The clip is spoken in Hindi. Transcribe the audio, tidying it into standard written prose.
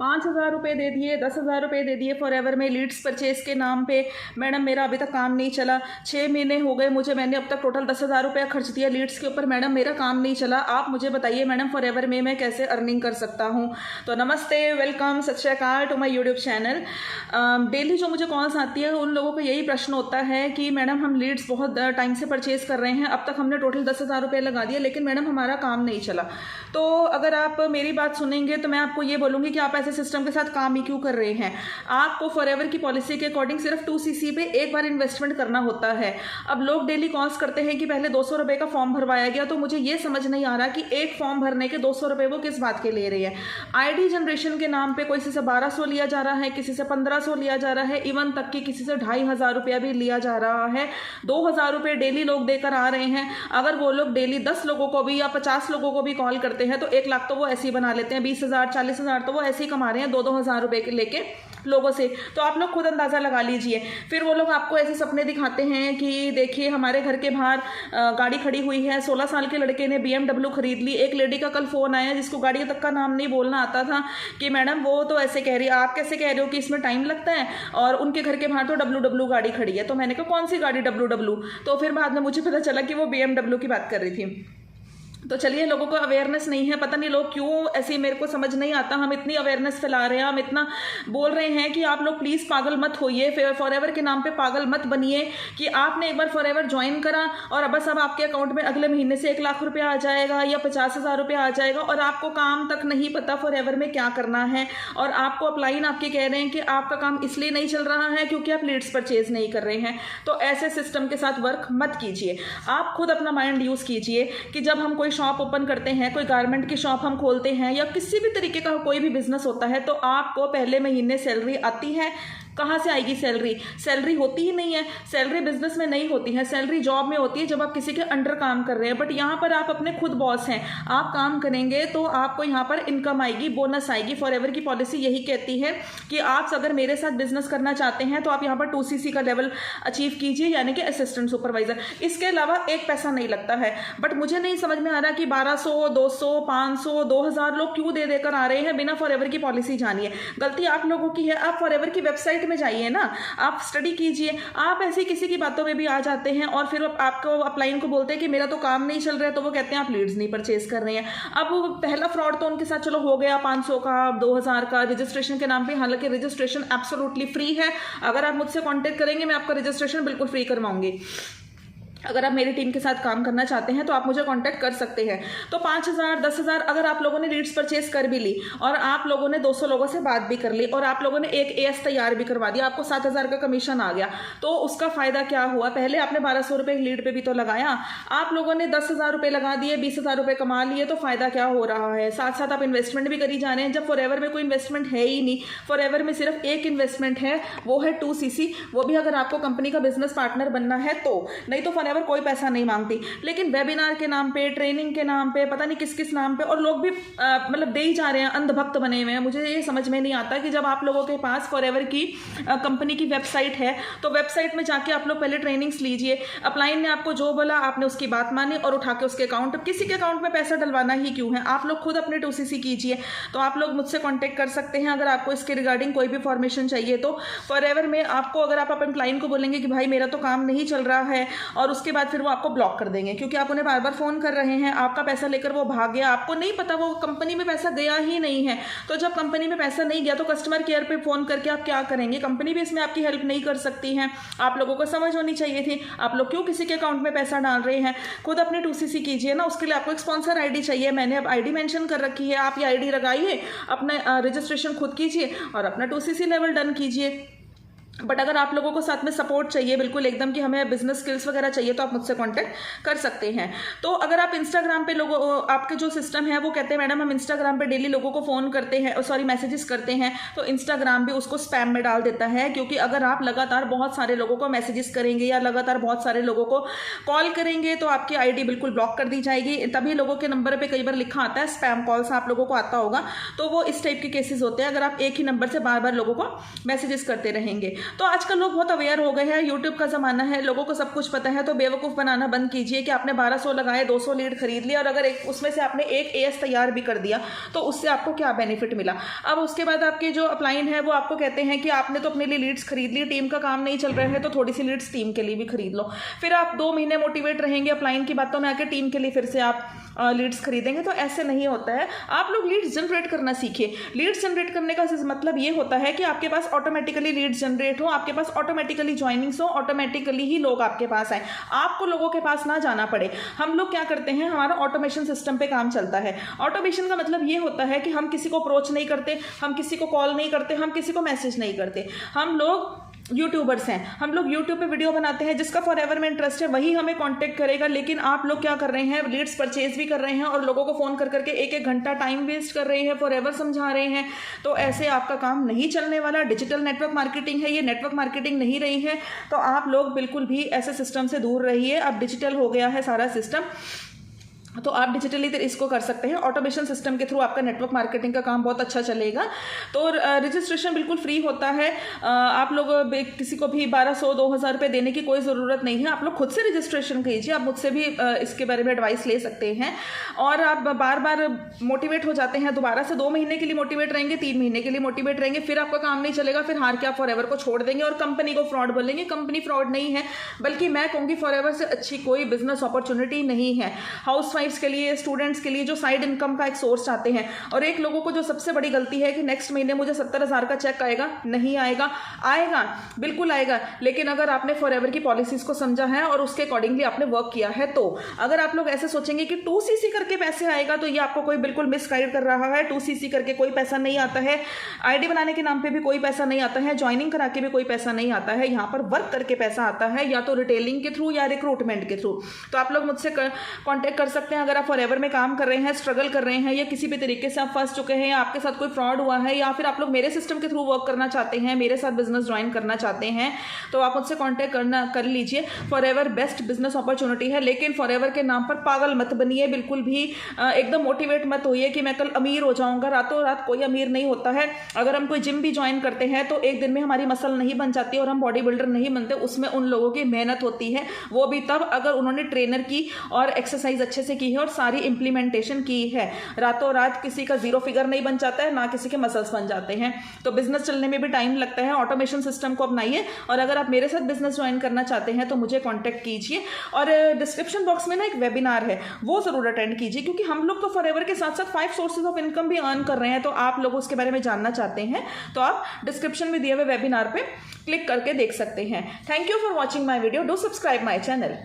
5,000 रुपये दे दिए, 10,000 रुपये दे दिए फॉरएवर में लीड्स परचेज के नाम पे। मैडम मेरा अभी तक काम नहीं चला, 6 महीने हो गए मुझे, मैंने अब तक टोटल 10,000 रुपया खर्च दिया लीड्स के ऊपर, मैडम मेरा काम नहीं चला। आप मुझे बताइए मैडम फॉरएवर में मैं कैसे अर्निंग कर सकता हूँ। तो नमस्ते, वेलकम, सत श्री अकाल to my YouTube channel. Daily जो मुझे कॉल्स आती है उन लोगों को यही प्रश्न होता है कि मैडम हम लीड्स बहुत टाइम से परचेज कर रहे हैं, अब तक हमने टोटल 10,000 रुपये लगा दिए, लेकिन मैडम हमारा काम नहीं चला। तो अगर आप मेरी बात सुनेंगे तो मैं आपको ये बोलूँगी कि आप ऐसे सिस्टम के साथ काम ही क्यों कर रहे हैं। आपको फॉरएवर की पॉलिसी के अकॉर्डिंग सिर्फ 2cc पे एक बार इन्वेस्टमेंट करना होता है। अब लोग डेली कॉल्स करते हैं कि पहले 200 रुपये का फॉर्म भरवाया गया, तो मुझे ये समझ नहीं आ रहा कि एक फॉर्म भरने के 200 रुपये वो किस बात के ले रही है। आईडी जनरेशन के नाम पे किसी से 1200 लिया जा रहा है, किसी से 1500 लिया जा रहा है, इवन तक कि किसी से 2,500 रुपया भी लिया जा रहा है। 2,000 रुपये डेली लोग देकर आ रहे हैं। अगर वो लोग डेली 10 लोगों को भी या 50 लोगों को भी कॉल करते हैं तो 1 लाख तो वो ऐसे ही बना लेते हैं, 20,000 40,000 तो वो ऐसे ही कमा रहे हैं 2-2 हज़ार रुपये लेके लोगों से। तो आप लोग खुद अंदाज़ा लगा लीजिए। फिर वो लोग आपको ऐसे सपने दिखाते हैं कि देखिए हमारे घर के बाहर गाड़ी खड़ी हुई है, 16 साल के लड़के ने BMW खरीद ली। एक लेडी का कल फ़ोन आया जिसको गाड़ी तक का नाम नहीं बोलना आता था कि मैडम वो तो ऐसे कह रही है, आप कैसे कह रहे हो कि इसमें टाइम लगता है, और उनके घर के बाहर तो WW गाड़ी खड़ी है। तो मैंने कहा कौन सी गाड़ी WW, तो फिर बाद में मुझे पता चला कि वो BMW की बात कर रही थी। तो चलिए, लोगों को अवेयरनेस नहीं है, पता नहीं लोग क्यों ऐसे, मेरे को समझ नहीं आता। हम इतनी अवेयरनेस फैला रहे हैं, हम इतना बोल रहे हैं कि आप लोग प्लीज़ पागल मत होइए, फॉरएवर के नाम पे पागल मत बनिए कि आपने एक बार फॉरएवर ज्वाइन करा और बस अब आपके अकाउंट में अगले महीने से 1 लाख रुपया आ जाएगा या 50,000 रुपया आ जाएगा और आपको काम तक नहीं पता फॉरएवर में क्या करना है। और आपको अपलाइन आपके कह रहे हैं कि आपका काम इसलिए नहीं चल रहा है क्योंकि आप लीड्स परचेज नहीं कर रहे हैं। तो ऐसे सिस्टम के साथ वर्क मत कीजिए। आप खुद अपना माइंड यूज़ कीजिए कि जब हम कोई शॉप ओपन करते हैं, कोई गारमेंट की शॉप हम खोलते हैं या किसी भी तरीके का कोई भी बिजनेस होता है, तो आपको पहले महीने सैलरी आती है। कहाँ से आएगी सैलरी? सैलरी होती ही नहीं है। सैलरी बिजनेस में नहीं होती है, सैलरी जॉब में होती है जब आप किसी के अंडर काम कर रहे हैं। बट यहाँ पर आप अपने खुद बॉस हैं, आप काम करेंगे तो आपको यहाँ पर इनकम आएगी, बोनस आएगी। फॉरएवर की पॉलिसी यही कहती है कि आप अगर मेरे साथ बिजनेस करना चाहते हैं तो आप यहाँ पर 2cc का लेवल अचीव कीजिए, यानी कि असिस्टेंट सुपरवाइजर। इसके अलावा एक पैसा नहीं लगता है। बट मुझे नहीं समझ में आ रहा कि 1200, 200, 500, 2,000 लोग क्यों दे देकर आ रहे हैं बिना फॉरएवर की पॉलिसी जानिए। गलती आप लोगों की है। आप फॉरएवर की वेबसाइट में जाइए ना, आप स्टडी कीजिए। आप ऐसी किसी की बातों में भी आ जाते हैं और फिर आपको अपलाइन को बोलते हैं कि मेरा तो काम नहीं चल रहा है, तो वो कहते हैं आप लीड्स नहीं परचेज कर रहे हैं। अब पहला फ्रॉड तो उनके साथ चलो हो गया, 500 का, 2,000 का रजिस्ट्रेशन के नाम पे। हालांकि रजिस्ट्रेशन एब्सोल्युटली फ्री है। अगर आप मुझसे कांटेक्ट करेंगे मैं आपका रजिस्ट्रेशन बिल्कुल फ्री करवाऊंगी। अगर आप मेरी टीम के साथ काम करना चाहते हैं तो आप मुझे कांटेक्ट कर सकते हैं। तो 5,000, 10,000 अगर आप लोगों ने लीड्स परचेज कर भी ली और आप लोगों ने 200 लोगों से बात भी कर ली और आप लोगों ने एक AS तैयार भी करवा दिया, आपको 7,000 का कमीशन आ गया, तो उसका फायदा क्या हुआ? पहले आपने 1,200 रुपये लीड पे भी तो लगाया, आप लोगों ने 10,000 रुपये लगा दिए, 20,000 रुपये कमा लिए, तो फायदा क्या हो रहा है? साथ साथ आप इन्वेस्टमेंट भी करी जा रहे हैं। जब फॉरएवर में कोई इन्वेस्टमेंट है ही नहीं, फॉरएवर में सिर्फ एक इन्वेस्टमेंट है, वो है 2cc, वो भी अगर आपको कंपनी का बिजनेस पार्टनर बनना है तो, नहीं तो फॉरएवर कोई पैसा नहीं मांगती। लेकिन वेबिनार के नाम पे, ट्रेनिंग के नाम पे, पता नहीं किस किस नाम पे, और लोग भी मतलब दे ही जा रहे हैं, अंधभक्त बने हुए हैं। मुझे ये समझ में नहीं आता कि जब आप लोगों के पास फॉरएवर की कंपनी की वेबसाइट है तो वेबसाइट में जाके आप लोग पहले ट्रेनिंग्स लीजिए। अपलाइन ने आपको जो बोला आपने उसकी बात मानी और उठा के उसके अकाउंट, किसी के अकाउंट में पैसा डलवाना ही क्यों है? आप लोग खुद अपने 2cc कीजिए। तो आप लोग मुझसे कॉन्टेक्ट कर सकते हैं अगर आपको इसके रिगार्डिंग कोई भी फॉर्मेशन चाहिए। तो फॉरएवर में आपको, अगर आप अपने क्लाइंट को बोलेंगे कि भाई मेरा तो काम नहीं चल रहा है, और उसके बाद फिर वो आपको ब्लॉक कर देंगे क्योंकि आप उन्हें बार बार फोन कर रहे हैं, आपका पैसा लेकर वो भाग गया, आपको नहीं पता वो कंपनी में पैसा गया ही नहीं है। तो जब कंपनी में पैसा नहीं गया तो कस्टमर केयर पे फोन करके आप क्या करेंगे? कंपनी भी इसमें आपकी हेल्प नहीं कर सकती है। आप लोगों को समझ होनी चाहिए थी, आप लोग क्यों किसी के अकाउंट में पैसा डाल रहे हैं? खुद अपने 2cc कीजिए ना। उसके लिए आपको एक स्पॉन्सर आईडी चाहिए, मैंने अब आईडी मेंशन कर रखी है, आप ये आईडी लगाइए, अपना रजिस्ट्रेशन खुद कीजिए और अपना 2cc लेवल डन कीजिए। बट अगर आप लोगों को साथ में सपोर्ट चाहिए बिल्कुल एकदम कि हमें बिजनेस स्किल्स वगैरह चाहिए, तो आप मुझसे कांटेक्ट कर सकते हैं। तो अगर आप इंस्टाग्राम पे लोगों, आपके जो सिस्टम है वो कहते हैं मैडम हम इंस्टाग्राम पे डेली लोगों को फ़ोन करते हैं, सॉरी मैसेजेस करते हैं, तो इंस्टाग्राम भी उसको स्पैम में डाल देता है। क्योंकि अगर आप लगातार बहुत सारे लोगों को मैसेजेस करेंगे या लगातार बहुत सारे लोगों को कॉल करेंगे तो आपकी आईडी बिल्कुल ब्लॉक कर दी जाएगी। तभी लोगों के नंबर पर कई बार लिखा आता है स्पैम कॉल्स, आप लोगों को आता होगा, तो वो इस टाइप के केसेस होते हैं अगर आप एक ही नंबर से बार बार लोगों को मैसेजेस करते रहेंगे। तो आजकल लोग बहुत अवेयर हो गए हैं, यूट्यूब का ज़माना है, लोगों को सब कुछ पता है। तो बेवकूफ़ बनाना बंद कीजिए कि आपने 1200 लगाए, 200 लीड खरीद लिया और अगर एक उसमें से आपने एक एएस तैयार भी कर दिया तो उससे आपको क्या बेनिफिट मिला। अब उसके बाद आपके जो अपलाइन है वो आपको कहते हैं कि आपने तो अपने लिए लीड्स खरीद ली, टीम का काम नहीं चल रहा है तो थोड़ी सी लीड्स टीम के लिए भी खरीद लो। फिर आप 2 महीने मोटिवेट रहेंगे अपलाइन की बातों में आके, टीम के लिए फिर से आप लीड्स खरीदेंगे। तो ऐसे नहीं होता है। आप लोग लीड्स जनरेट करना सीखिए। लीड्स जनरेट करने का मतलब ये होता है कि आपके पास ऑटोमेटिकली लीड्स जनरेट हो, आपके पास ऑटोमेटिकली ज्वाइनिंग्स हो, ऑटोमेटिकली ही लोग आपके पास आए, आपको लोगों के पास ना जाना पड़े। हम लोग क्या करते हैं, हमारा ऑटोमेशन सिस्टम पे काम चलता है। ऑटोमेशन का मतलब ये होता है कि हम किसी को अप्रोच नहीं करते, हम किसी को कॉल नहीं करते, हम किसी को मैसेज नहीं करते। हम लोग यूट्यूबर्स हैं, हम लोग यूट्यूब पे वीडियो बनाते हैं, जिसका फॉरएवर में इंटरेस्ट है वही हमें कांटेक्ट करेगा। लेकिन आप लोग क्या कर रहे हैं, लीड्स परचेज भी कर रहे हैं और लोगों को फ़ोन कर करके 1-1 घंटा टाइम वेस्ट कर रहे हैं, फॉरएवर समझा रहे हैं। तो ऐसे आपका काम नहीं चलने वाला। डिजिटल नेटवर्क मार्केटिंग है, ये नेटवर्क मार्केटिंग नहीं रही है। तो आप लोग बिल्कुल भी ऐसे सिस्टम से दूर रहिए। अब डिजिटल हो गया है सारा सिस्टम, तो आप डिजिटली इसको कर सकते हैं। ऑटोमेशन सिस्टम के थ्रू आपका नेटवर्क मार्केटिंग का काम बहुत अच्छा चलेगा। तो रजिस्ट्रेशन बिल्कुल फ्री होता है। आप लोग किसी को भी 1200-2000 रुपये देने की कोई ज़रूरत नहीं है। आप लोग खुद से रजिस्ट्रेशन कीजिए। आप मुझसे भी इसके बारे में एडवाइस ले सकते हैं। और आप बार बार मोटिवेट हो जाते हैं, दोबारा से 2 महीने के लिए मोटिवेट रहेंगे, 3 महीने के लिए मोटिवेट रहेंगे, फिर आपका काम नहीं चलेगा, फिर हार के आप फॉरएवर को छोड़ देंगे और कंपनी को फ्रॉड बोलेंगे। कंपनी फ्रॉड नहीं है, बल्कि मैं कहूँगी फॉरएवर से अच्छी कोई बिजनेस अपॉर्चुनिटी नहीं है। हाउस के लिए, स्टूडेंट्स के लिए जो साइड इनकम का एक सोर्स चाहते हैं। और एक लोगों को जो सबसे बड़ी गलती है कि नेक्स्ट महीने मुझे 70,000 का चेक आएगा, नहीं आएगा। आएगा, बिल्कुल आएगा, लेकिन अगर आपने फॉरएवर की पॉलिसीज को समझा है और उसके अकॉर्डिंगली आपने वर्क किया है तो। अगर आप लोग ऐसे सोचेंगे कि 2cc करके पैसे आएगा, तो ये आपको कोई बिल्कुल मिसगाइड कर रहा है। 2cc करके कोई पैसा नहीं आता है, आईडी बनाने के नाम पे भी कोई पैसा नहीं आता है, ज्वाइनिंग करा के भी कोई पैसा नहीं आता है। यहाँ पर वर्क करके पैसा आता है, या तो रिटेलिंग के थ्रू या रिक्रूटमेंट के थ्रू। तो आप लोग मुझसे कॉन्टेक्ट कर सकते हैं। अगर आप फॉरएवर में काम कर रहे हैं, स्ट्रगल कर रहे हैं, या किसी भी तरीके से आप फंस चुके हैं, या आपके साथ कोई फ्रॉड हुआ है, या फिर आप लोग मेरे सिस्टम के थ्रू वर्क करना चाहते हैं, मेरे साथ बिजनेस ज्वाइन करना चाहते हैं, तो आप मुझसे कांटेक्ट कर लीजिए। फॉरएवर बेस्ट बिजनेस अपॉर्चुनिटी है। लेकिन फॉरएवर के नाम पर पागल मत बनिए, बिल्कुल भी एकदम मोटिवेट मत होइए कि मैं कल अमीर हो जाऊंगा। रातों रात कोई अमीर नहीं होता है। अगर हम कोई जिम भी ज्वाइन करते हैं तो एक दिन में हमारी मसल नहीं बन जाती और हम बॉडी बिल्डर नहीं बनते। उसमें उन लोगों की मेहनत होती है, वो भी तब अगर उन्होंने ट्रेनर की और एक्सरसाइज अच्छे से की है और सारी इंप्लीमेंटेशन की है। रातों रात किसी का 0 फिगर नहीं बन जाता है, ना किसी के मसल्स बन जाते हैं। तो बिजनेस चलने में भी टाइम लगता है। ऑटोमेशन सिस्टम को अपनाइए। और अगर आप मेरे साथ बिजनेस ज्वाइन करना चाहते हैं तो मुझे कांटेक्ट कीजिए। और डिस्क्रिप्शन बॉक्स में ना एक वेबिनार है, वो जरूर अटेंड कीजिए, क्योंकि हम लोग तो फॉरएवर के साथ साथ 5 सोर्सेज ऑफ इनकम भी अर्न कर रहे हैं। तो आप लोग उसके बारे में जानना चाहते हैं तो आप डिस्क्रिप्शन में दिए हुए वेबिनार पे क्लिक करके देख सकते हैं। Thank you for watching my video. Do subscribe my channel.